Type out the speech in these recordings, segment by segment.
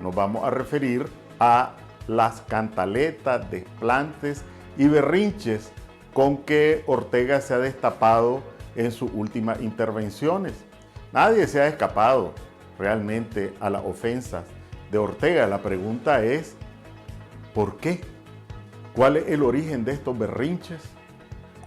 nos vamos a referir a las cantaletas, desplantes y berrinches con que Ortega se ha destapado en sus últimas intervenciones. Nadie se ha escapado realmente a las ofensas de Ortega. La pregunta es, ¿por qué? ¿Cuál es el origen de estos berrinches?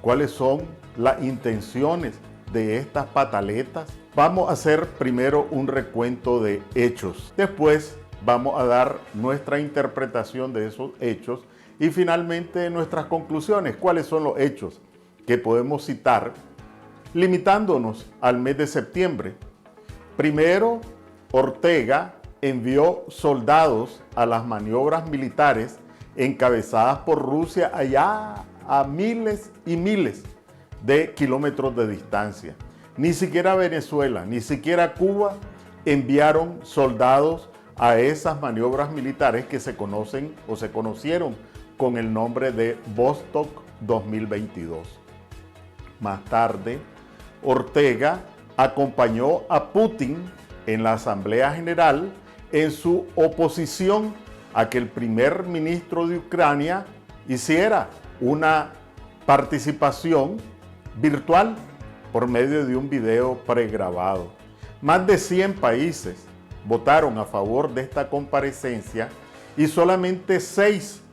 ¿Cuáles son las intenciones de estas pataletas? Vamos a hacer primero un recuento de hechos. Después vamos a dar nuestra interpretación de esos hechos y finalmente nuestras conclusiones. ¿Cuáles son los hechos que podemos citar limitándonos al mes de septiembre? Primero, Ortega envió soldados a las maniobras militares encabezadas por Rusia allá a miles y miles de kilómetros de distancia. Ni siquiera Venezuela, ni siquiera Cuba enviaron soldados a esas maniobras militares que se conocen o se conocieron con el nombre de Vostok 2022. Más tarde, Ortega acompañó a Putin en la Asamblea General en su oposición a que el primer ministro de Ucrania hiciera una participación virtual por medio de un video pregrabado. Más de 100 países votaron a favor de esta comparecencia y solamente 6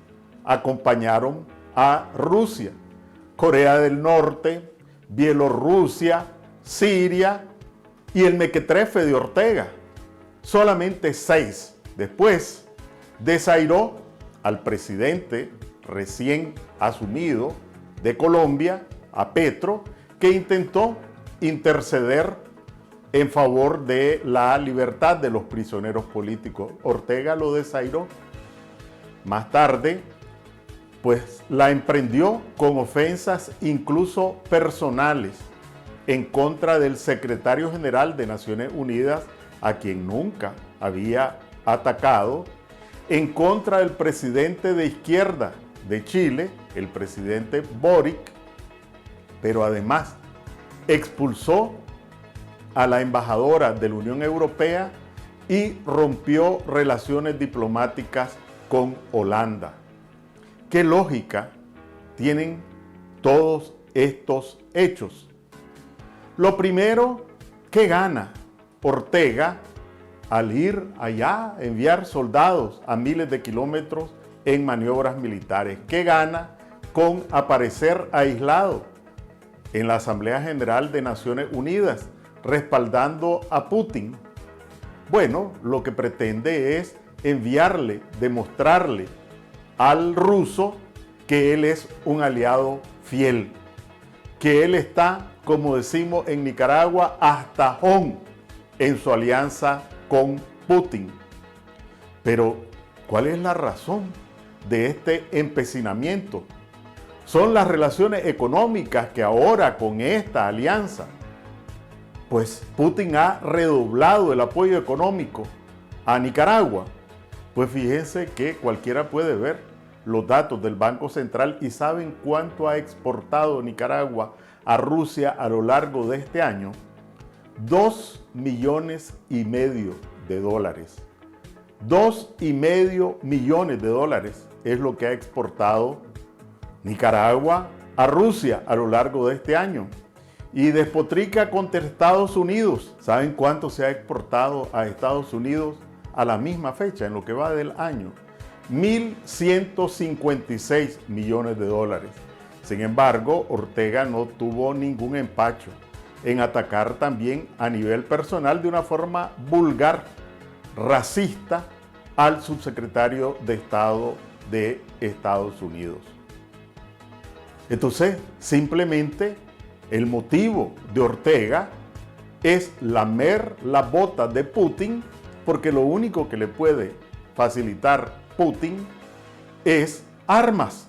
acompañaron a Rusia: Corea del Norte, Bielorrusia, Siria y el mequetrefe de Ortega. Solamente 6. Después desairó al presidente recién asumido de Colombia, a Petro, que intentó interceder en favor de la libertad de los prisioneros políticos. Ortega lo desairó. Más tarde, pues la emprendió con ofensas incluso personales en contra del secretario general de Naciones Unidas, a quien nunca había atacado, en contra del presidente de izquierda de Chile, el presidente Boric, pero además expulsó a la embajadora de la Unión Europea y rompió relaciones diplomáticas con Holanda. ¿Qué lógica tienen todos estos hechos? Lo primero, ¿qué gana Ortega al ir allá, enviar soldados a miles de kilómetros en maniobras militares? ¿Qué gana con aparecer aislado en la Asamblea General de Naciones Unidas respaldando a Putin? Bueno, lo que pretende es enviarle, demostrarle al ruso que él es un aliado fiel, que él está, como decimos en Nicaragua, hasta jón en su alianza con Putin. Pero, ¿cuál es la razón de este empecinamiento? Son las relaciones económicas que ahora con esta alianza, pues Putin ha redoblado el apoyo económico a Nicaragua. Pues fíjense que cualquiera puede ver los datos del Banco Central y saben cuánto ha exportado Nicaragua a Rusia a lo largo de este año. 2,5 millones de dólares. 2,5 millones de dólares es lo que ha exportado Nicaragua a Rusia a lo largo de este año. Y despotrica contra Estados Unidos. ¿Saben cuánto se ha exportado a Estados Unidos a la misma fecha, en lo que va del año? 1.156 millones de dólares. Sin embargo, Ortega no tuvo ningún empacho en atacar también a nivel personal de una forma vulgar, racista, al subsecretario de Estado de Estados Unidos. Entonces, simplemente el motivo de Ortega es lamer las botas de Putin, porque lo único que le puede facilitar Putin es armas,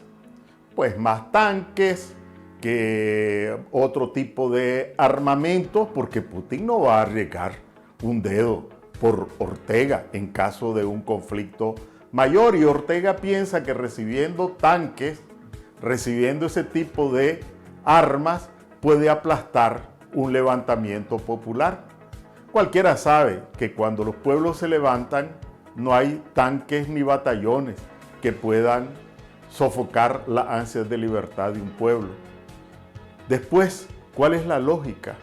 pues más tanques, que otro tipo de armamentos, porque Putin no va a arriesgar un dedo por Ortega en caso de un conflicto mayor. Y Ortega piensa que recibiendo tanques, recibiendo ese tipo de armas, puede aplastar un levantamiento popular. Cualquiera sabe que cuando los pueblos se levantan, no hay tanques ni batallones que puedan sofocar las ansias de libertad de un pueblo. Después, ¿cuál es la lógica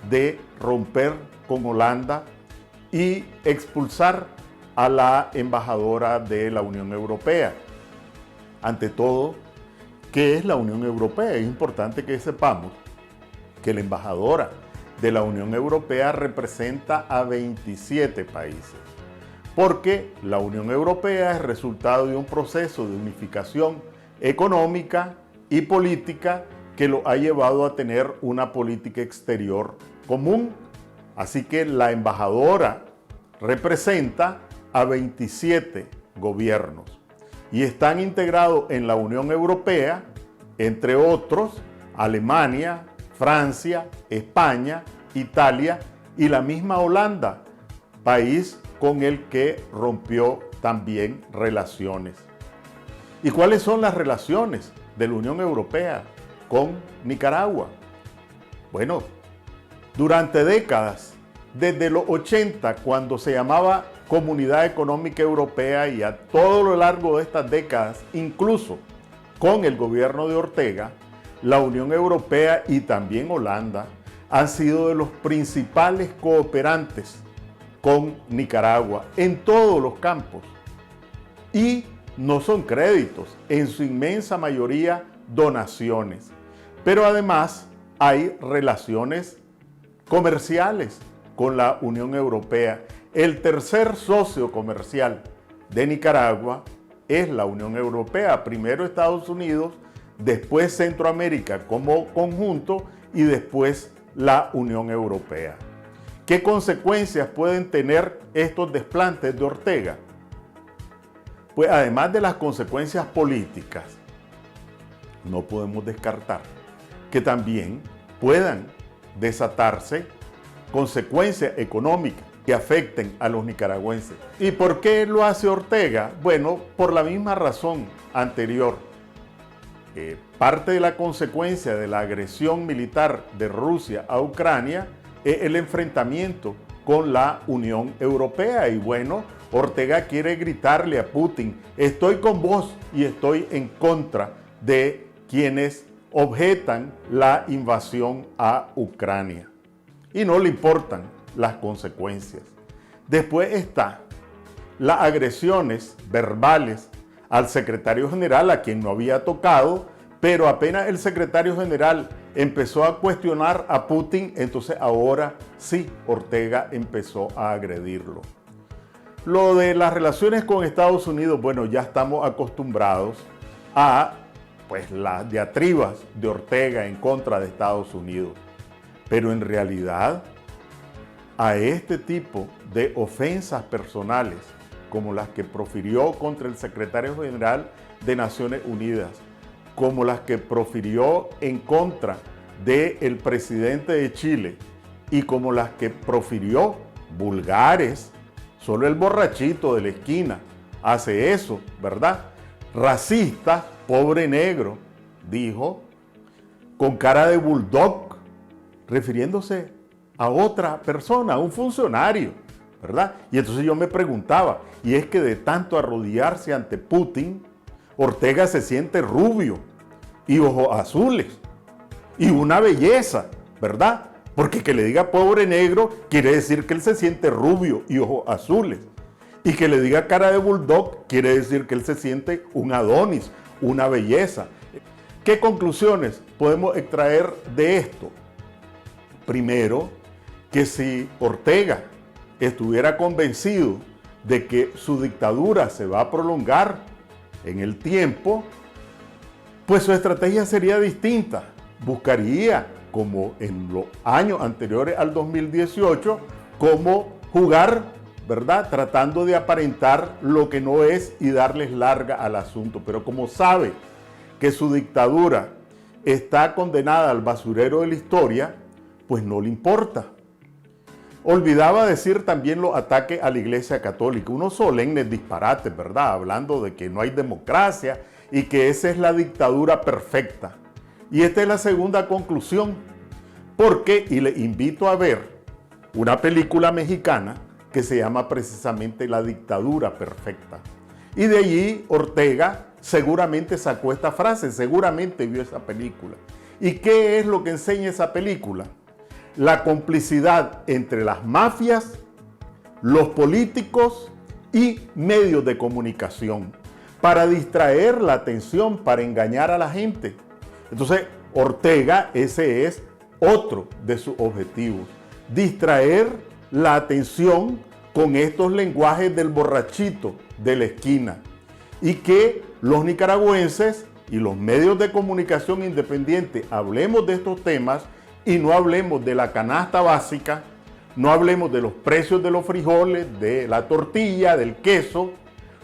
de romper con Holanda y expulsar a la embajadora de la Unión Europea? Ante todo, ¿qué es la Unión Europea? Es importante que sepamos que la embajadora de la Unión Europea representa a 27 países, porque la Unión Europea es resultado de un proceso de unificación económica y política que lo ha llevado a tener una política exterior común. Así que la embajadora representa a 27 gobiernos y están integrados en la Unión Europea, entre otros, Alemania, Francia, España, Italia y la misma Holanda, país con el que rompió también relaciones. ¿Y cuáles son las relaciones de la Unión Europea con Nicaragua? Bueno, durante décadas, desde los 80, cuando se llamaba Comunidad Económica Europea, y a todo lo largo de estas décadas, incluso con el gobierno de Ortega, la Unión Europea y también Holanda han sido de los principales cooperantes con Nicaragua en todos los campos. Y no son créditos, en su inmensa mayoría donaciones. Pero además hay relaciones comerciales con la Unión Europea. El tercer socio comercial de Nicaragua es la Unión Europea. Primero Estados Unidos, después Centroamérica como conjunto y después la Unión Europea. ¿Qué consecuencias pueden tener estos desplantes de Ortega? Pues además de las consecuencias políticas, no podemos descartar que también puedan desatarse consecuencias económicas que afecten a los nicaragüenses. ¿Y por qué lo hace Ortega? Bueno, por la misma razón anterior. Parte de la consecuencia de la agresión militar de Rusia a Ucrania es el enfrentamiento con la Unión Europea. Y bueno, Ortega quiere gritarle a Putin: estoy con vos y estoy en contra de quienes objetan la invasión a Ucrania. Y no le importan las consecuencias. Después está las agresiones verbales al secretario general, a quien no había tocado, pero apenas el secretario general empezó a cuestionar a Putin, entonces ahora sí Ortega empezó a agredirlo. Lo de las relaciones con Estados Unidos, bueno, ya estamos acostumbrados a las diatribas de Ortega en contra de Estados Unidos. Pero en realidad, a este tipo de ofensas personales, como las que profirió contra el secretario general de Naciones Unidas, como las que profirió en contra del presidente de Chile y como las que profirió vulgares, solo el borrachito de la esquina hace eso, ¿verdad? Racista, pobre negro, dijo, con cara de bulldog, refiriéndose a otra persona, a un funcionario, ¿verdad? Y entonces yo me preguntaba, y es que de tanto arrodillarse ante Putin, Ortega se siente rubio y ojos azules y una belleza, ¿verdad? Porque que le diga pobre negro quiere decir que él se siente rubio y ojos azules. Y que le diga cara de bulldog quiere decir que él se siente un Adonis, una belleza. ¿Qué conclusiones podemos extraer de esto? Primero, que si Ortega estuviera convencido de que su dictadura se va a prolongar en el tiempo, pues su estrategia sería distinta. Buscaría, como en los años anteriores al 2018, cómo jugar, ¿verdad? Tratando de aparentar lo que no es y darles larga al asunto. Pero como sabe que su dictadura está condenada al basurero de la historia, pues no le importa. Olvidaba decir también los ataques a la Iglesia Católica, unos solemnes disparates, ¿verdad? Hablando de que no hay democracia y que esa es la dictadura perfecta. Y esta es la segunda conclusión, porque, y le invito a ver una película mexicana que se llama precisamente La dictadura perfecta. Y de allí Ortega seguramente sacó esta frase, seguramente vio esa película. ¿Y qué es lo que enseña esa película? La complicidad entre las mafias, los políticos y medios de comunicación para distraer la atención, para engañar a la gente. Entonces, Ortega, ese es otro de sus objetivos, distraer la atención con estos lenguajes del borrachito de la esquina y que los nicaragüenses y los medios de comunicación independientes hablemos de estos temas y no hablemos de la canasta básica, no hablemos de los precios de los frijoles, de la tortilla, del queso,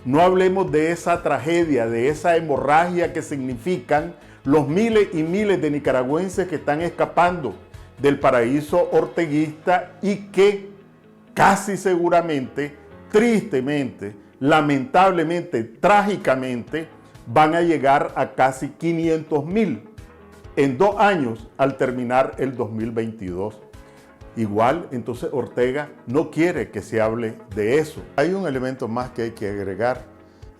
no hablemos de esa tragedia, de esa hemorragia que significan los miles y miles de nicaragüenses que están escapando del paraíso orteguista y que casi seguramente, tristemente, lamentablemente, trágicamente, van a llegar a casi 500,000 en 2 años al terminar el 2022. Igual, entonces Ortega no quiere que se hable de eso. Hay un elemento más que hay que agregar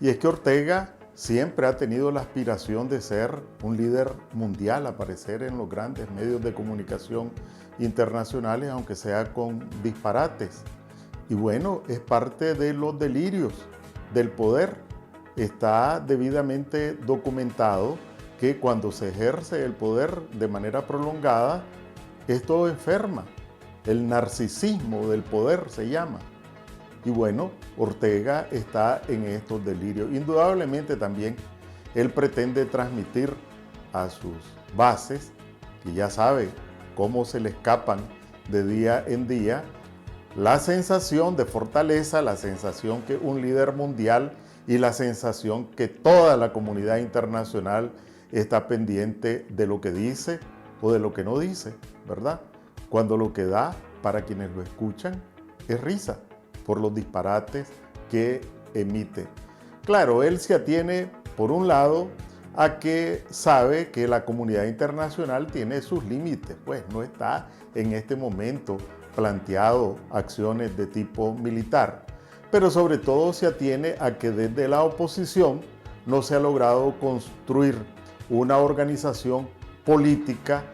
y es que Ortega siempre ha tenido la aspiración de ser un líder mundial, aparecer en los grandes medios de comunicación internacionales, aunque sea con disparates. Y bueno, es parte de los delirios del poder. Está debidamente documentado que cuando se ejerce el poder de manera prolongada, esto enferma. El narcisismo del poder se llama. Y bueno, Ortega está en estos delirios. Indudablemente también él pretende transmitir a sus bases, que ya sabe cómo se le escapan de día en día, la sensación de fortaleza, la sensación que un líder mundial y la sensación que toda la comunidad internacional está pendiente de lo que dice o de lo que no dice, ¿verdad? Cuando lo que da para quienes lo escuchan es risa por los disparates que emite. Claro, él se atiene, por un lado, a que sabe que la comunidad internacional tiene sus límites, pues no está en este momento planteado acciones de tipo militar, pero sobre todo se atiene a que desde la oposición no se ha logrado construir una organización política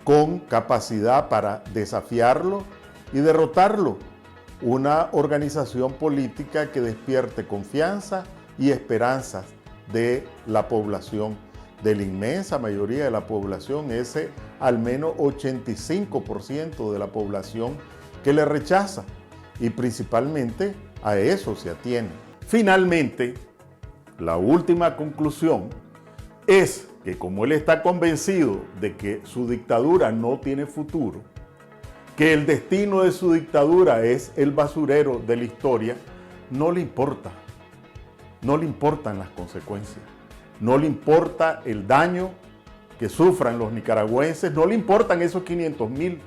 con capacidad para desafiarlo y derrotarlo. Una organización política que despierte confianza y esperanzas de la población, de la inmensa mayoría de la población, ese al menos 85% de la población que le rechaza, y principalmente a eso se atiene. Finalmente, la última conclusión es que como él está convencido de que su dictadura no tiene futuro, que el destino de su dictadura es el basurero de la historia, no le importan las consecuencias, no le importa el daño que sufran los nicaragüenses, no le importan esos 500,000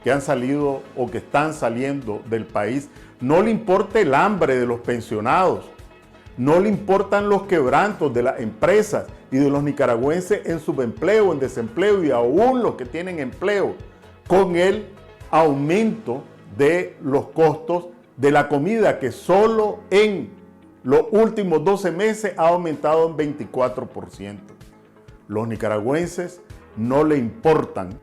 que han salido o que están saliendo del país, no le importa el hambre de los pensionados, no le importan los quebrantos de las empresas y de los nicaragüenses en subempleo, en desempleo y aún los que tienen empleo, con el aumento de los costos de la comida que solo en los últimos 12 meses ha aumentado en 24%. Los nicaragüenses no le importan